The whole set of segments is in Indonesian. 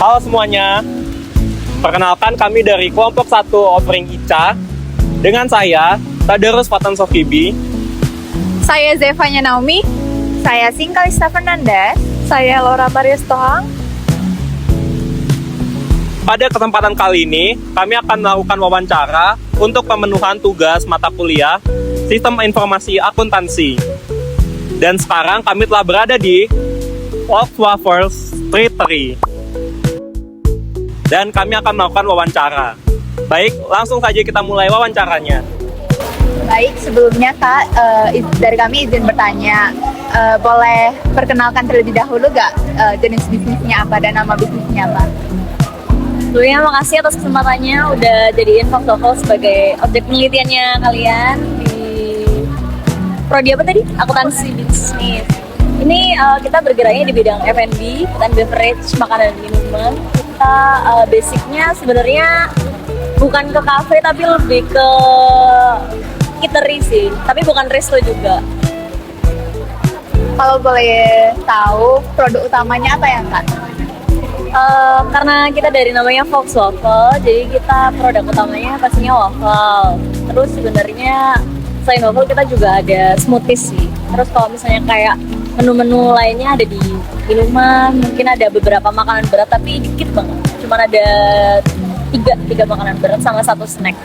Halo semuanya, perkenalkan kami dari kelompok 1 Offering ICA. Dengan saya, Tadarus Fatan Sofibi. Saya Zevanya Naomi. Saya Singkalista Fernanda. Saya Laura Marius Tohang. Pada kesempatan kali ini, kami akan melakukan wawancara untuk pemenuhan tugas mata kuliah Sistem Informasi Akuntansi. Dan sekarang kami telah berada di Waffles Street 3. Dan kami akan melakukan wawancara. Baik, langsung saja kita mulai wawancaranya. Baik, sebelumnya Kak, dari kami izin bertanya, boleh perkenalkan terlebih dahulu gak jenis bisnisnya apa dan nama bisnisnya apa? Sebelumnya makasih atas kesempatannya udah jadiin Waffles sebagai objek penelitiannya kalian di prodi apa tadi? Akuntansi bisnis. Ini kita bergeraknya di bidang F&B dan beverage, makanan dan minuman. Kita basicnya sebenarnya bukan ke kafe tapi lebih ke eatery sih, tapi bukan resto juga. Kalau boleh tahu produk utamanya apa ya Kak? Karena kita dari namanya Fox Waffle, jadi kita produk utamanya pastinya waffle. Terus sebenarnya selain waffle kita juga ada smoothies sih. Terus kalau misalnya kayak menu-menu lainnya ada di minuman, mungkin ada beberapa makanan berat tapi dikit banget. Cuman ada tiga makanan berat sama 1 snack.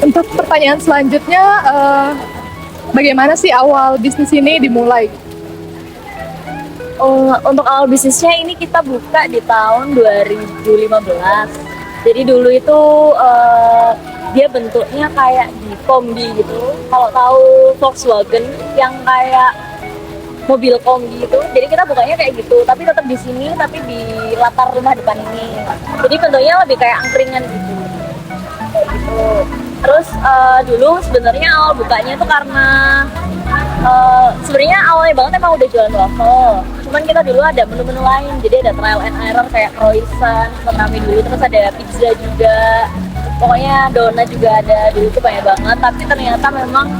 Untuk pertanyaan selanjutnya, bagaimana sih awal bisnis ini dimulai? Untuk awal bisnisnya ini kita buka di tahun 2015. Jadi dulu itu dia bentuknya kayak di kombi gitu. Kalau tahu Volkswagen yang kayak mobil kombi gitu. Jadi kita bukanya kayak gitu, tapi tetap di sini, tapi di latar rumah depan ini. Jadi bentuknya lebih kayak angkringan gitu. Kayak gitu. Terus dulu sebenarnya awal bukanya itu karena sebenarnya awalnya banget emang udah jualan waffle. Cuman kita dulu ada menu-menu lain, jadi ada trial and error kayak croissant, kami dulu, terus ada pizza juga. Pokoknya donat juga ada, dulu tuh banyak banget. Tapi ternyata memang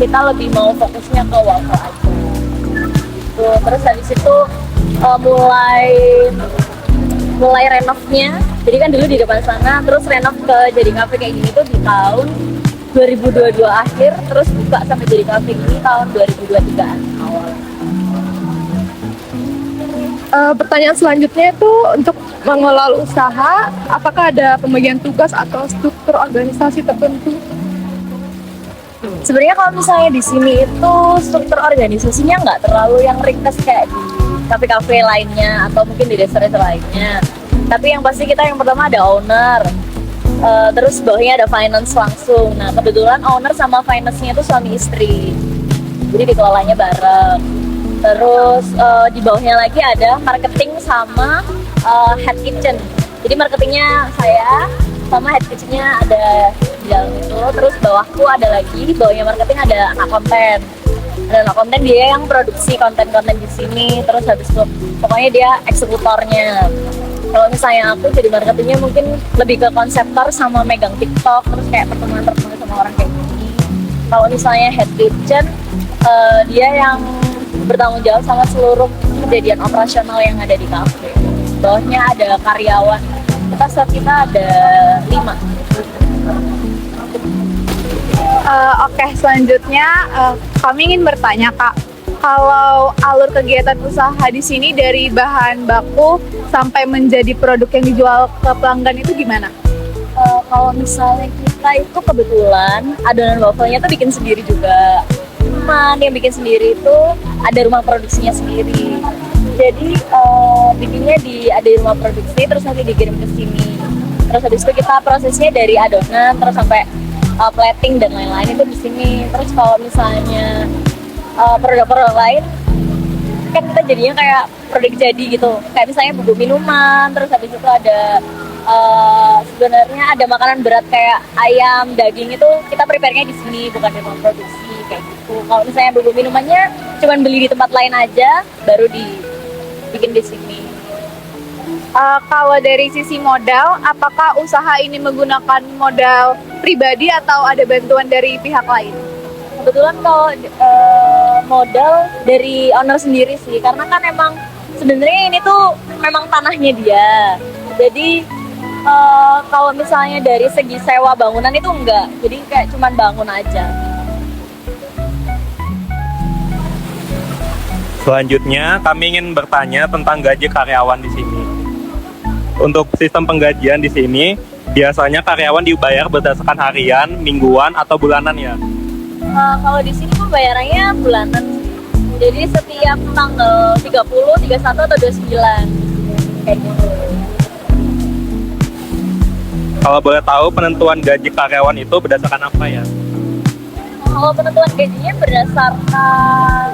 kita lebih mau fokusnya ke waffle aja. Tuh, terus habis itu mulai renovnya. Jadi kan dulu di depan sana, terus renov ke jadi kafe kayak gini tuh di tahun 2022 akhir, terus buka sampai jadi kafe gini tahun 2023 awal. Pertanyaan selanjutnya itu untuk mengelola usaha, apakah ada pembagian tugas atau struktur organisasi tertentu? Sebenarnya kalau misalnya di sini itu struktur organisasinya nggak terlalu yang ringkas kayak di kafe-kafe lainnya atau mungkin di restoran lainnya. Tapi yang pasti kita yang pertama ada owner, terus bawahnya ada finance langsung. Nah kebetulan owner sama finance-nya itu suami istri, jadi dikelolanya bareng. Terus di bawahnya lagi ada marketing sama head kitchen. Jadi marketingnya saya sama head kitchennya ada di dalam itu. Terus bawahku ada lagi, bawahnya marketing ada anak konten. Ada anak konten, dia yang produksi konten-konten di sini. Terus habis itu pokoknya dia eksekutornya. Kalau misalnya aku jadi marketingnya mungkin lebih ke konseptor sama megang TikTok, terus kayak pertemuan-pertemuan sama orang kayak gini. Kalau misalnya head kitchen, dia yang bertanggung jawab sama seluruh kejadian operasional yang ada di kafe. Bawahnya ada karyawan. Kita ada 5. Oke, selanjutnya kami ingin bertanya Kak, kalau alur kegiatan usaha di sini dari bahan baku sampai menjadi produk yang dijual ke pelanggan itu gimana? Kalau misalnya kita itu kebetulan adonan waffle-nya tuh bikin sendiri juga. Cuman yang bikin sendiri itu ada rumah produksinya sendiri. Jadi bikinnya ada di rumah produksi, terus nanti dikirim ke sini. Terus habis itu kita prosesnya dari adonan terus sampai plating dan lain-lain itu di sini. Terus kalau misalnya produk-produk lain kan kita jadinya kayak produk jadi gitu, kayak misalnya bubuk minuman, terus habis itu ada sebenarnya ada makanan berat kayak ayam, daging itu kita prepare-nya di sini, bukan di rumah produksi kayak gitu. Kalau misalnya bubuk minumannya cuman beli di tempat lain aja, baru dibikin di sini. Kalau dari sisi modal, apakah usaha ini menggunakan modal pribadi atau ada bantuan dari pihak lain? Kebetulan kalau modal dari owner sendiri sih, karena kan emang sebenarnya ini tuh memang tanahnya dia. Jadi kalau misalnya dari segi sewa bangunan itu enggak, jadi kayak cuman bangun aja. Selanjutnya, kami ingin bertanya tentang gaji karyawan di sini. Untuk sistem penggajian di sini, biasanya karyawan dibayar berdasarkan harian, mingguan, atau bulanan ya? Kalau di sini pembayarannya bulanan. Jadi setiap tanggal 30, 31 atau 29 kayak gitu. Kalau boleh tahu penentuan gaji karyawan itu berdasarkan apa ya? Kalau penentuan gajinya berdasarkan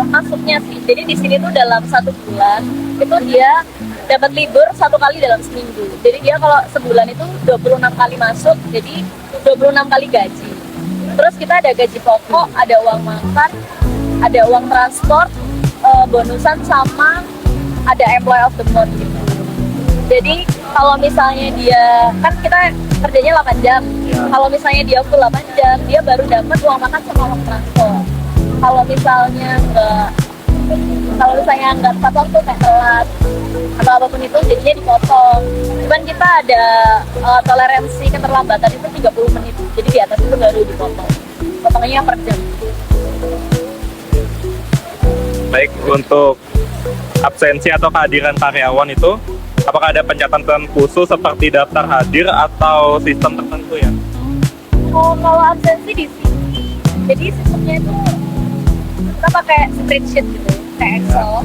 masuknya sih. Jadi di sini tuh dalam 1 bulan itu dia dapat libur 1 kali dalam seminggu. Jadi dia kalau sebulan itu 26 kali masuk, jadi 26 kali gaji. Terus kita ada gaji pokok, ada uang makan, ada uang transport, bonusan, sama ada employee of the month gitu. Jadi kalau misalnya dia, kan kita kerjanya 8 jam. Kalau misalnya dia full 8 jam, dia baru dapat uang makan sama uang transport. Kalau misalnya nggak tepat waktu kayak telat atau apapun itu, jadinya dipotong. Cuman kita ada toleransi keterlambatan itu 30 menit. Jadi di atas itu baru dipotong. Potongannya per jam. Baik, untuk absensi atau kehadiran karyawan itu, apakah ada pencatatan khusus seperti daftar hadir atau sistem tertentu ya? Kalau absensi di sini, jadi sistemnya itu kita pakai spreadsheet gitu, kayak Excel.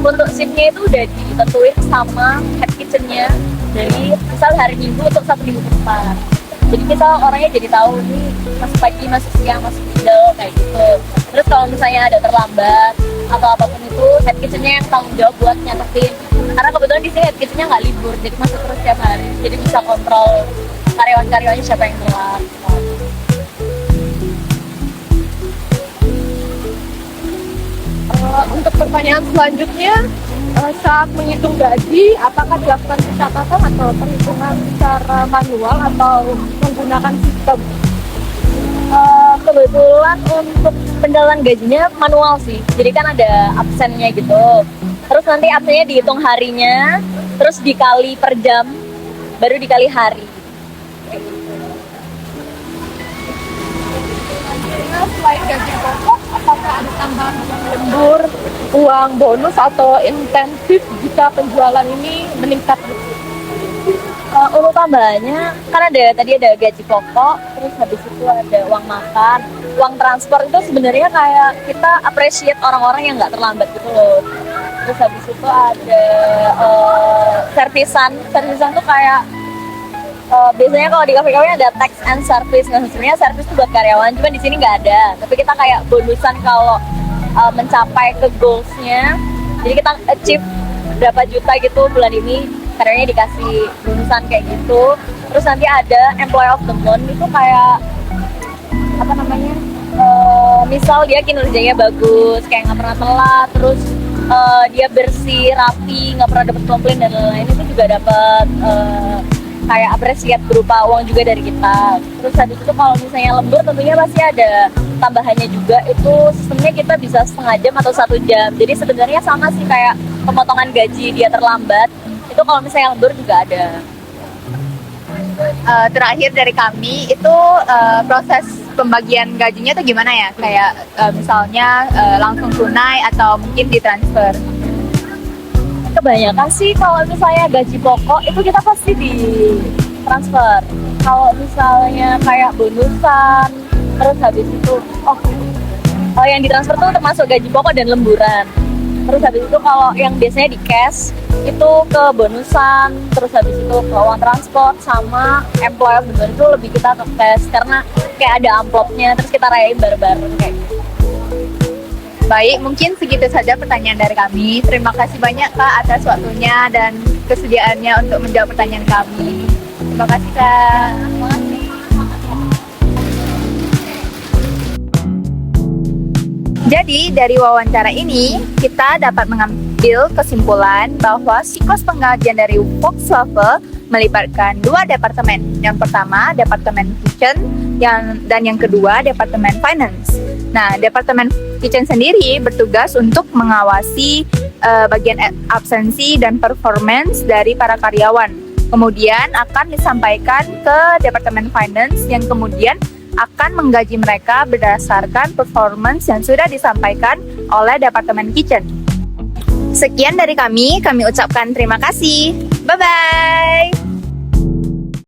Untuk shiftnya itu udah ditentuin sama head kitchennya dari misal hari Minggu untuk 1 minggu ke depan. Jadi misal orangnya jadi tahu nih masuk pagi, masuk siang, masuk middle kayak gitu. Terus kalau misalnya ada terlambat atau apapun itu, head kitchennya yang tanggung jawab buat nyatetin. Karena kebetulan di sini head kitchennya nggak libur, jadi masuk terus setiap hari. Jadi bisa kontrol karyawan-karyawannya siapa yang telat. Untuk pertanyaan selanjutnya, saat menghitung gaji, apakah dilakukan pencatatan atau perhitungan secara manual atau menggunakan sistem? Kebetulan untuk pendalaan gajinya manual sih, jadi kan ada absennya gitu. Terus nanti absennya dihitung harinya, terus dikali per jam, baru dikali hari. Selain gaji pokok, apakah ada tambahan uang lembur, uang bonus atau insentif jika penjualan ini meningkat? Untuk tambahannya kan tadi ada gaji pokok, terus habis itu ada uang makan, uang transport. Itu sebenarnya kayak kita appreciate orang-orang yang nggak terlambat gitu loh. Terus habis itu ada servisan tuh kayak biasanya kalau di kafe-kafe ada tax and service. Nah sebenarnya service itu buat karyawan, cuma di sini nggak ada. Tapi kita kayak bonusan kalau mencapai ke goalsnya. Jadi kita achieve berapa juta gitu bulan ini, karyawannya dikasih bonusan kayak gitu. Terus nanti ada employee of the month, itu kayak apa namanya? Misal dia kinerjanya bagus, kayak nggak pernah telat, terus dia bersih, rapi, nggak pernah dapat komplain dan lain-lain, itu juga dapat kayak apresiat berupa uang juga dari kita. Terus habis itu kalau misalnya lembur tentunya pasti ada tambahannya juga. Itu sistemnya kita bisa 1/2 jam atau 1 jam. Jadi sebenarnya sama sih kayak pemotongan gaji dia terlambat. Itu kalau misalnya lembur juga ada. Terakhir dari kami itu proses pembagian gajinya tuh gimana ya? Kayak misalnya langsung tunai atau mungkin ditransfer. Kebanyakan sih kalau misalnya gaji pokok itu kita pasti di transfer. Kalau misalnya kayak bonusan, terus habis itu yang ditransfer tuh termasuk gaji pokok dan lemburan. Terus habis itu kalau yang biasanya di cash itu ke bonusan, terus habis itu ke uang transport sama employee of the month itu lebih kita ke cash karena kayak ada amplopnya, terus kita rayain bareng-bareng kayak gitu. Baik, mungkin segitu saja pertanyaan dari kami. Terima kasih banyak Kak atas waktunya dan kesediaannya untuk menjawab pertanyaan kami. Terima kasih Kak. Terima kasih. Jadi dari wawancara ini kita dapat mengambil kesimpulan bahwa siklus penggajian dari Volkswagen melibatkan 2 departemen. Yang pertama, Departemen Kitchen, Dan yang kedua, Departemen Finance. Nah, Departemen Kitchen sendiri bertugas untuk mengawasi bagian absensi dan performance dari para karyawan. Kemudian akan disampaikan ke Departemen Finance yang kemudian akan menggaji mereka berdasarkan performance yang sudah disampaikan oleh Departemen Kitchen. Sekian dari kami ucapkan terima kasih. Bye-bye!